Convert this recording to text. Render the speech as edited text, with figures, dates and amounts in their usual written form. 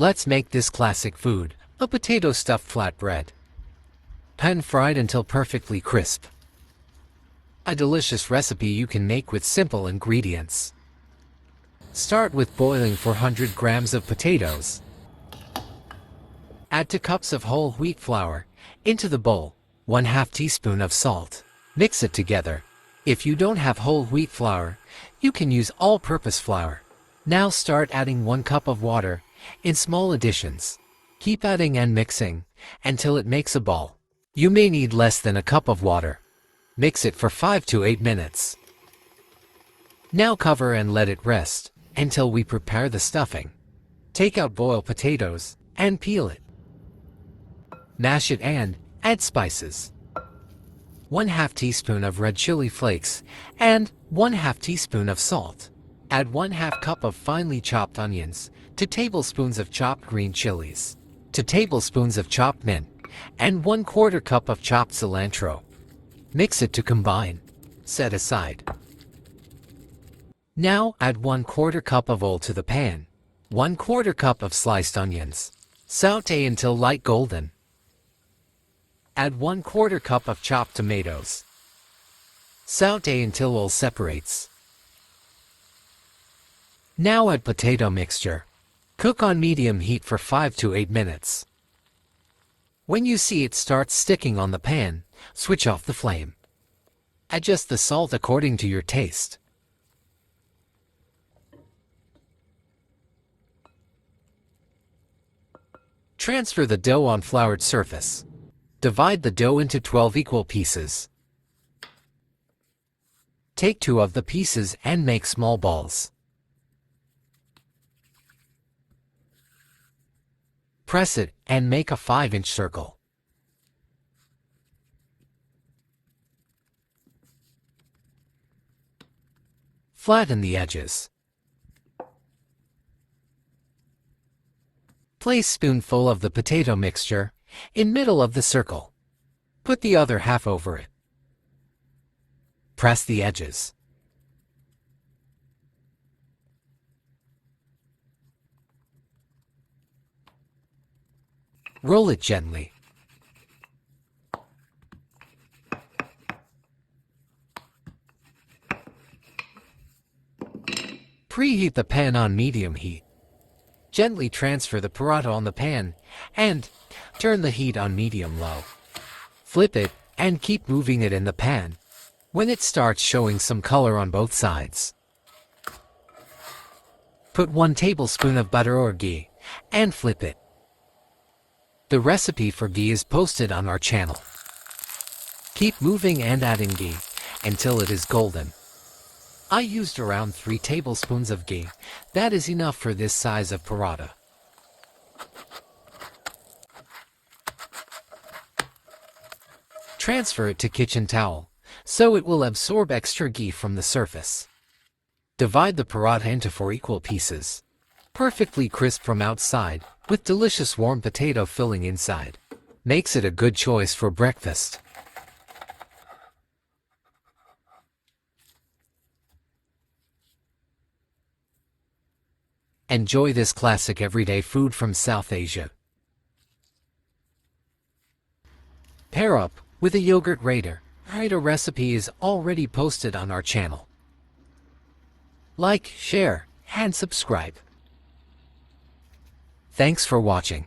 Let's make this classic food, a potato stuffed flatbread. Pan-fried until perfectly crisp. A delicious recipe you can make with simple ingredients. Start with boiling 400 grams of potatoes. Add 2 cups of whole wheat flour. Into the bowl, 1/2 teaspoon of salt. Mix it together. If you don't have whole wheat flour, you can use all-purpose flour. Now start adding 1 cup of water in small additions. Keep adding and mixing until it makes a ball. You may need less than a cup of water. Mix it for 5 to 8 minutes. Now cover and let it rest until we prepare the stuffing. Take out boiled potatoes and peel it. Mash it and add spices. 1/2 teaspoon of red chili flakes and 1/2 teaspoon of salt. Add 1/2 cup of finely chopped onions, 2 tablespoons of chopped green chilies, 2 tablespoons of chopped mint, and 1/4 cup of chopped cilantro. Mix it to combine. Set aside. Now add 1/4 cup of oil to the pan. 1/4 cup of sliced onions. Sauté until light golden. Add 1/4 cup of chopped tomatoes. Sauté until oil separates. Now add potato mixture. Cook on medium heat for 5 to 8 minutes. When you see it start sticking on the pan, switch off the flame. Adjust the salt according to your taste. Transfer the dough on floured surface. Divide the dough into 12 equal pieces. Take 2 of the pieces and make small balls. Press it and make a 5-inch circle. Flatten the edges. Place spoonful of the potato mixture in middle of the circle. Put the other half over it. Press the edges. Roll it gently. Preheat the pan on medium heat. Gently transfer the paratha on the pan and turn the heat on medium-low. Flip it and keep moving it in the pan when it starts showing some color on both sides. Put 1 tablespoon of butter or ghee and flip it. The recipe for ghee is posted on our channel. Keep moving and adding ghee until it is golden. I used around 3 tablespoons of ghee. That is enough for this size of paratha. Transfer it to kitchen towel so it will absorb extra ghee from the surface. Divide the paratha into 4 equal pieces. Perfectly crisp from outside with delicious warm potato filling inside. Makes it a good choice for breakfast. Enjoy this classic everyday food from South Asia. Pair up with a yogurt raiter. A recipe is already posted on our channel. Like, share, and subscribe. Thanks for watching.